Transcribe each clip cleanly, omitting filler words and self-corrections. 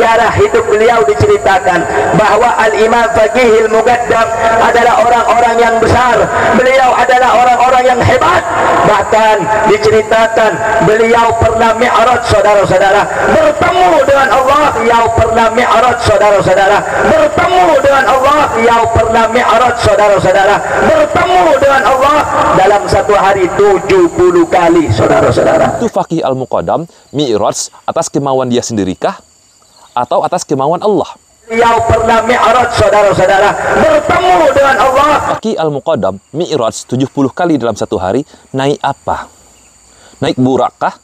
sejarah hidup beliau diceritakan bahwa Al-Imam Faqihil Muqaddam adalah orang-orang yang besar. Beliau adalah orang-orang yang hebat. Bahkan diceritakan beliau pernah mi'raj, saudara-saudara, bertemu dengan Allah. Beliau pernah mi'raj, saudara-saudara, bertemu dengan Allah. Beliau pernah mi'raj, saudara-saudara, bertemu dengan Allah dalam satu hari 70 kali, saudara-saudara. Itu Faqih Al-Muqaddam mi'raj atas kemauan dia sendirikah atau atas kemauan Allah? Beliau pernah mi'raj, saudara-saudara, bertemu dengan Allah. Faqih Al-Muqaddam mi'raj 70 kali dalam satu hari. Naik apa? Naik burak kah?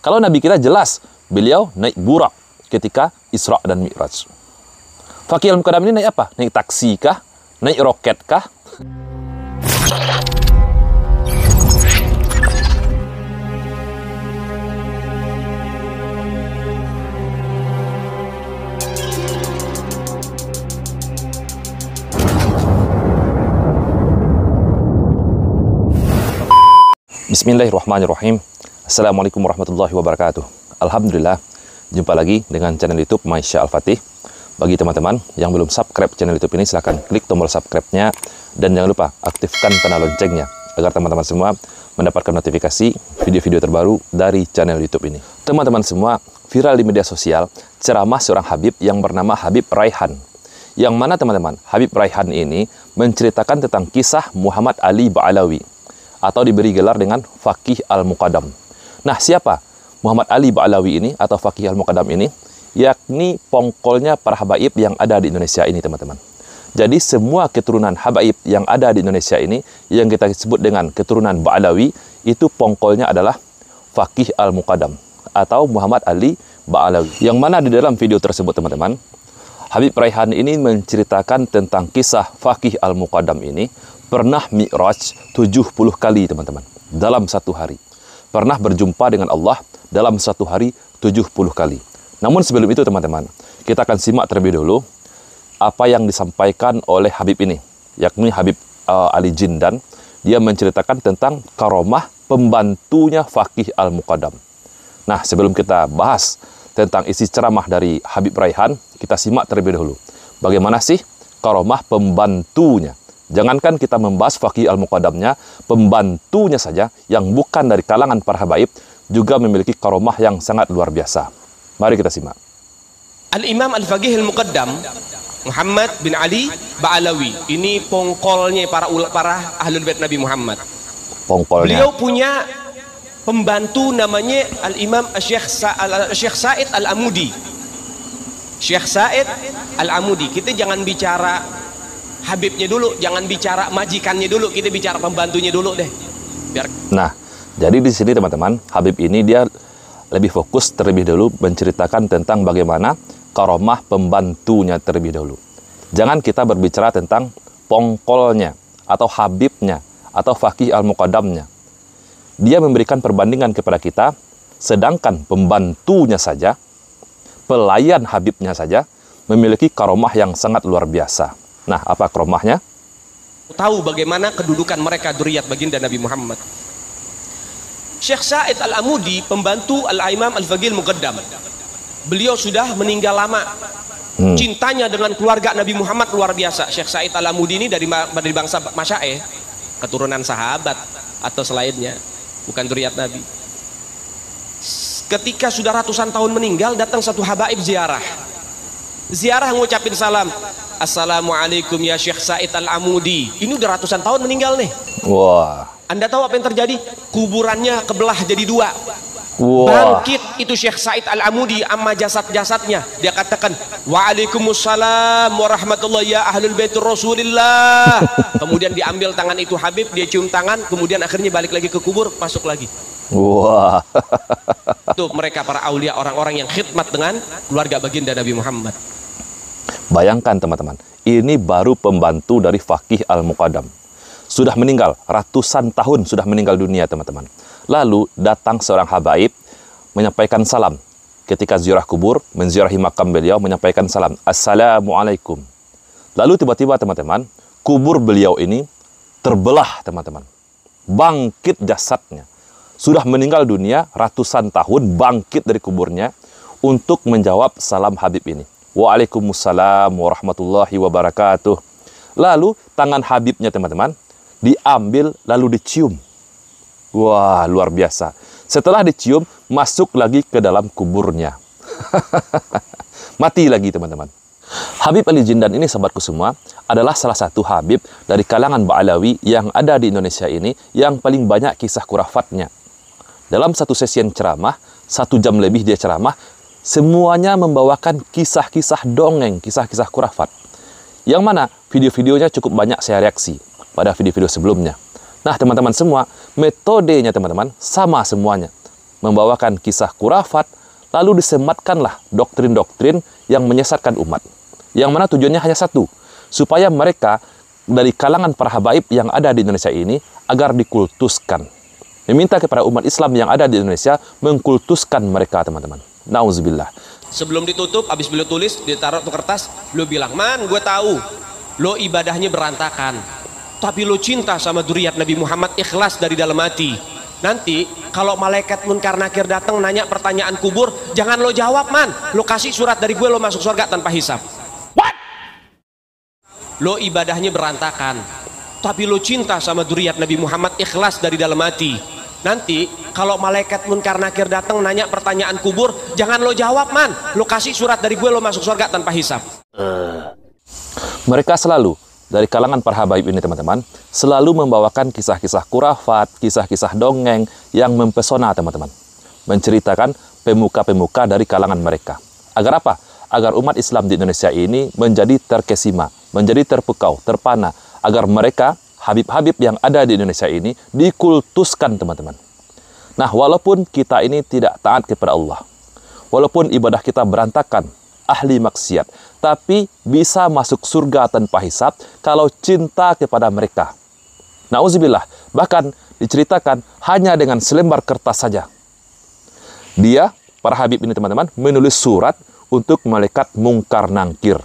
Kalau Nabi kita jelas beliau naik burak ketika Isra dan Mi'raj. Faqih Al-Muqaddam ini naik apa? Naik taksi kah? Naik roket kah? Bismillahirrahmanirrahim. Assalamualaikum warahmatullahi wabarakatuh. Alhamdulillah, jumpa lagi dengan channel YouTube Maisha Al-Fatih. Bagi teman-teman yang belum subscribe channel YouTube ini, silahkan klik tombol subscribe-nya dan jangan lupa aktifkan tanda loncengnya agar teman-teman semua mendapatkan notifikasi video-video terbaru dari channel YouTube ini. Teman-teman semua, viral di media sosial ceramah seorang Habib yang bernama Habib Raihan. Yang mana teman-teman, Habib Raihan ini menceritakan tentang kisah Muhammad Ali Ba'alawi, atau diberi gelar dengan Faqih Al-Muqaddam. Nah, siapa Muhammad Ali Ba'alawi ini atau Faqih Al-Muqaddam ini? Yakni pongkolnya para habaib yang ada di Indonesia ini, teman-teman. Jadi semua keturunan habaib yang ada di Indonesia ini, yang kita sebut dengan keturunan Ba'alawi, itu pongkolnya adalah Faqih Al-Muqaddam atau Muhammad Ali Ba'alawi. Yang mana di dalam video tersebut, teman-teman, Habib Raihan ini menceritakan tentang kisah Faqih Al-Muqaddam ini pernah mi'raj 70 kali, teman-teman, dalam satu hari. Pernah berjumpa dengan Allah dalam satu hari 70 kali. Namun sebelum itu, teman-teman, kita akan simak terlebih dulu apa yang disampaikan oleh Habib ini, yakni Habib Ali Jindan. Dia menceritakan tentang karomah pembantunya Faqih Al-Muqaddam. Nah, sebelum kita bahas tentang isi ceramah dari Habib Raihan, kita simak terlebih dahulu bagaimana sih karomah pembantunya. Jangankan kita membahas Faqih Al-Muqaddamnya, pembantunya saja yang bukan dari kalangan para habaib juga memiliki karomah yang sangat luar biasa. Mari kita simak. Al-Imam Al-Faqih Al-Muqaddam Muhammad bin Ali Ba'alawi, ini pongkolnya para ahlul bait Nabi Muhammad. Pongkolnya. Beliau punya pembantu namanya Al-Imam Syekh Said Al-Amudi. Syekh Said Al-Amudi. Kita jangan bicara Habibnya dulu, jangan bicara majikannya dulu, kita bicara pembantunya dulu deh. Nah, jadi di sini teman-teman, Habib ini dia lebih fokus terlebih dahulu menceritakan tentang bagaimana karomah pembantunya terlebih dahulu. Jangan kita berbicara tentang pongkolnya atau Habibnya atau Faqih Al-Muqaddamnya. Dia memberikan perbandingan kepada kita, sedangkan pembantunya saja, pelayan Habibnya saja, memiliki karomah yang sangat luar biasa. Nah, apa karomahnya? Tahu bagaimana kedudukan mereka dzurriyyat baginda Nabi Muhammad. Syekh Said Al-Amudi, pembantu Al-Imam Al-Faqih Al-Muqaddam. Beliau sudah meninggal lama. Cintanya dengan keluarga Nabi Muhammad luar biasa. Syekh Said Al-Amudi ini dari bangsa Masyaih, keturunan sahabat atau selainnya, bukan dzurriyyat Nabi. Ketika sudah ratusan tahun meninggal, datang satu habaib ziarah ngucapin salam, assalamualaikum ya Syekh Said Al-Amudi. Ini udah ratusan tahun meninggal nih. Wah. Anda tahu apa yang terjadi? Kuburannya kebelah jadi dua. Wah. Bangkit itu Syekh Said Al-Amudi amma jasad-jasadnya. Dia katakan, waalaikumsalam warahmatullahi ya ahlul baitur Rasulillah. Kemudian diambil tangan itu Habib, dia cium tangan, kemudian akhirnya balik lagi ke kubur, masuk lagi. Wah. Itu mereka para aulia, orang-orang yang khidmat dengan keluarga baginda Nabi Muhammad. Bayangkan teman-teman, ini baru pembantu dari Faqih Al-Muqaddam. Sudah meninggal, ratusan tahun sudah meninggal dunia, teman-teman. Lalu datang seorang habaib menyampaikan salam. Ketika ziarah kubur, menziarahi makam beliau, menyampaikan salam, assalamualaikum. Lalu tiba-tiba teman-teman, kubur beliau ini terbelah, teman-teman. Bangkit jasadnya. Sudah meninggal dunia ratusan tahun, bangkit dari kuburnya. untuk menjawab salam Habib ini. Waalaikumsalam warahmatullahi wabarakatuh. Lalu tangan Habibnya teman-teman diambil lalu dicium. Wah, luar biasa. Setelah dicium, masuk lagi ke dalam kuburnya. Mati lagi teman-teman. Habib Ali Jindan ini sahabatku semua adalah salah satu Habib dari kalangan Ba'alawi yang ada di Indonesia ini yang paling banyak kisah khurafatnya. Dalam satu sesi ceramah, 1 jam lebih dia ceramah, semuanya membawakan kisah-kisah dongeng, kisah-kisah khurafat. Yang mana video-videonya cukup banyak saya reaksi pada video-video sebelumnya. Nah teman-teman semua, metodenya teman-teman sama semuanya. Membawakan kisah khurafat, lalu disematkanlah doktrin-doktrin yang menyesatkan umat. Yang mana tujuannya hanya satu, supaya mereka dari kalangan para habaib yang ada di Indonesia ini agar dikultuskan. Meminta kepada umat Islam yang ada di Indonesia mengkultuskan mereka teman-teman. Nauzubillah. Sebelum ditutup, habis beliau tulis, ditaruh tuh kertas, beliau bilang, "Man, gue tahu lo ibadahnya berantakan, tapi lo cinta sama dzurriyyat Nabi Muhammad, ikhlas dari dalam hati. Nanti kalau malaikat munkar nakir datang nanya pertanyaan kubur, jangan lo jawab, man. Lo kasih surat dari gue, lo masuk surga tanpa hisab." What? Lo ibadahnya berantakan, tapi lo cinta sama dzurriyyat Nabi Muhammad, ikhlas dari dalam hati. Nanti kalau malaikat munkar nakir datang nanya pertanyaan kubur, jangan lo jawab, man. Lo kasih surat dari gue, lo masuk surga tanpa hisab. Mereka selalu dari kalangan para habaib ini teman-teman selalu membawakan kisah-kisah khurafat, kisah-kisah dongeng yang mempesona teman-teman. Menceritakan pemuka-pemuka dari kalangan mereka. Agar apa? Agar umat Islam di Indonesia ini menjadi terkesima, menjadi terpukau, terpana. Agar mereka, Habib-Habib yang ada di Indonesia ini, dikultuskan teman-teman. Nah, walaupun kita ini tidak taat kepada Allah, walaupun ibadah kita berantakan, ahli maksiat, tapi bisa masuk surga tanpa hisab kalau cinta kepada mereka. Nauzubillah, bahkan diceritakan hanya dengan selembar kertas saja. Dia, para Habib ini teman-teman, menulis surat untuk malaikat mungkar nangkir.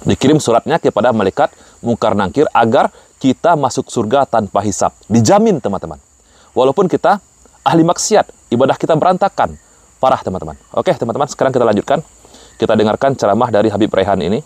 Dikirim suratnya kepada malaikat mungkar nangkir agar kita masuk surga tanpa hisab. Dijamin teman-teman. Walaupun kita ahli maksiat, ibadah kita berantakan. Parah teman-teman. Oke teman-teman, sekarang kita lanjutkan. Kita dengarkan ceramah dari Habib Raihan ini.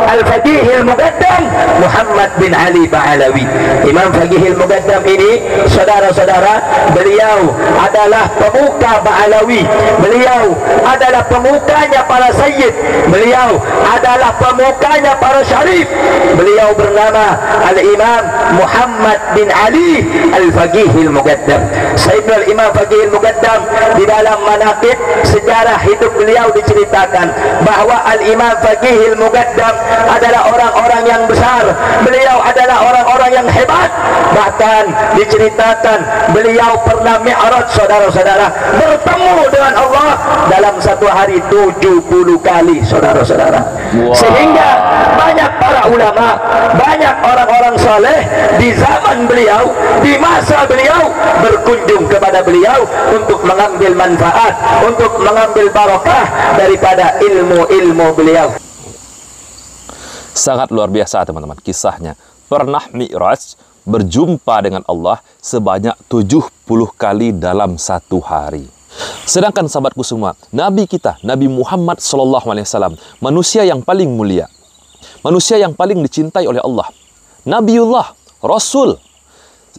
Al-Faqihil Muqaddam Muhammad bin Ali Ba'alawi. Imam Faqihil Muqaddam ini, saudara-saudara, beliau adalah pemuka Ba'alawi. Beliau adalah pemukanya para sayyid. Beliau adalah pemukanya para syarif. Beliau bernama Al-Imam Muhammad bin Ali Al-Faqihil Muqaddam. Sayyidul Imam Faqihil Muqaddam, di dalam manaqib sejarah hidup beliau diceritakan bahwa Al-Imam Faqihil Muqaddam adalah orang-orang yang besar. Beliau adalah orang-orang yang hebat. Bahkan diceritakan beliau pernah mi'raj, saudara-saudara, bertemu dengan Allah dalam satu hari 70 kali, saudara-saudara. Wow. Sehingga banyak para ulama, banyak orang-orang saleh di zaman beliau, di masa beliau, berkunjung kepada beliau untuk mengambil manfaat, untuk mengambil barakah daripada ilmu-ilmu beliau. Sangat luar biasa teman-teman kisahnya. Pernah mi'raj, berjumpa dengan Allah sebanyak 70 kali dalam satu hari. Sedangkan sahabatku semua, Nabi kita, Nabi Muhammad SAW, manusia yang paling mulia, manusia yang paling dicintai oleh Allah, Nabiullah, Rasul,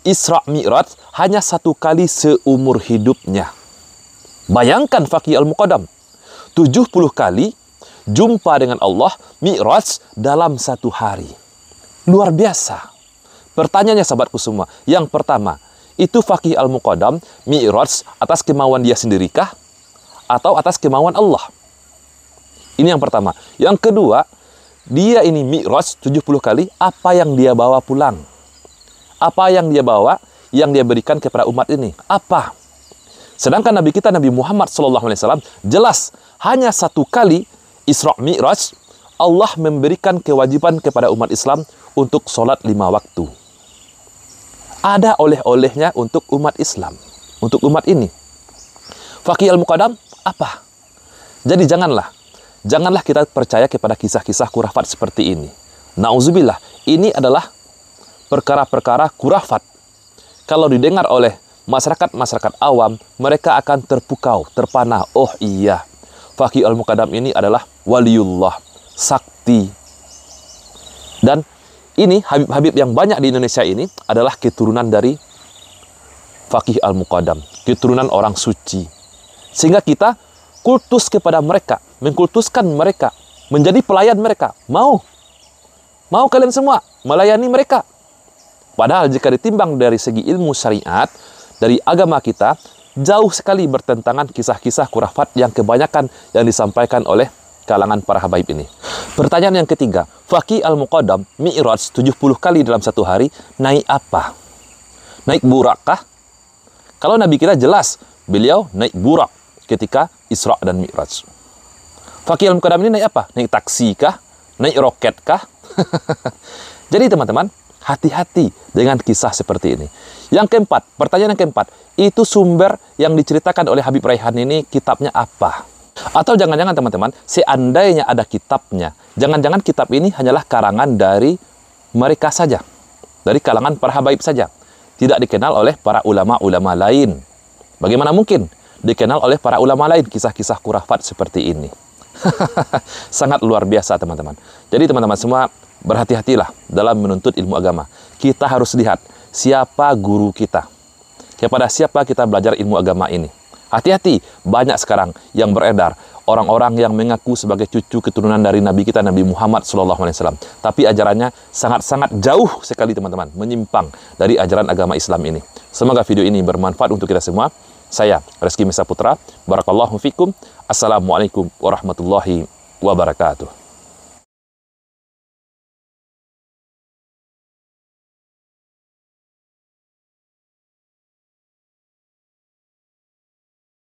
Isra Mi'raj hanya 1 kali seumur hidupnya. Bayangkan Faqih Al-Muqaddam 70 kali jumpa dengan Allah, mi'raj dalam 1 hari. Luar biasa. Pertanyaannya sahabatku semua, yang pertama, itu Faqih Al-Muqaddam mi'raj atas kemauan dia sendirikah atau atas kemauan Allah? Ini yang pertama. Yang kedua, dia ini mi'raj 70 kali, apa yang dia bawa pulang? Apa yang dia bawa, yang dia berikan kepada umat ini? Apa? Sedangkan Nabi kita, Nabi Muhammad SAW, jelas hanya 1 kali Isra Mi'raj, Allah memberikan kewajiban kepada umat Islam untuk sholat 5 waktu. Ada oleh-olehnya untuk umat Islam, untuk umat ini. Faqih Al-Muqaddam, apa? Jadi janganlah kita percaya kepada kisah-kisah khurafat seperti ini. Nauzubillah, ini adalah perkara-perkara khurafat. Kalau didengar oleh masyarakat awam, mereka akan terpukau, terpana. Oh iya, Faqih Al-Muqaddam ini adalah waliullah, sakti. Dan ini Habib-habib yang banyak di Indonesia ini adalah keturunan dari Faqih Al-Muqaddam, keturunan orang suci. Sehingga kita kultus kepada mereka, mengkultuskan mereka, menjadi pelayan mereka. Mau kalian semua melayani mereka. Padahal jika ditimbang dari segi ilmu syariat, dari agama kita, jauh sekali bertentangan kisah-kisah khurafat yang kebanyakan yang disampaikan oleh kalangan para habaib ini. Pertanyaan yang ketiga, Faqih Al-Muqaddam mi'raj 70 kali dalam satu hari, naik apa? Naik burak kah? Kalau Nabi kita jelas, beliau naik burak ketika Isra dan Mi'raj. Faqih Al-Muqaddam ini naik apa? Naik taksi kah? Naik roket kah? Jadi teman-teman, hati-hati dengan kisah seperti ini. Yang keempat, pertanyaan yang keempat, itu sumber yang diceritakan oleh Habib Raihan ini kitabnya apa? Atau jangan-jangan teman-teman, seandainya ada kitabnya, jangan-jangan kitab ini hanyalah karangan dari mereka saja, dari kalangan para habaib saja, tidak dikenal oleh para ulama-ulama lain. Bagaimana mungkin dikenal oleh para ulama lain kisah-kisah khurafat seperti ini? Sangat luar biasa teman-teman. Jadi teman-teman semua, berhati-hatilah dalam menuntut ilmu agama. Kita harus lihat siapa guru kita, kepada siapa kita belajar ilmu agama ini. Hati-hati, banyak sekarang yang beredar orang-orang yang mengaku sebagai cucu keturunan dari Nabi kita, Nabi Muhammad SAW. Tapi ajarannya sangat-sangat jauh sekali teman-teman, menyimpang dari ajaran agama Islam ini. Semoga video ini bermanfaat untuk kita semua. Saya Reski Mesa Putra, barakallahu fikum. Assalamualaikum warahmatullahi wabarakatuh.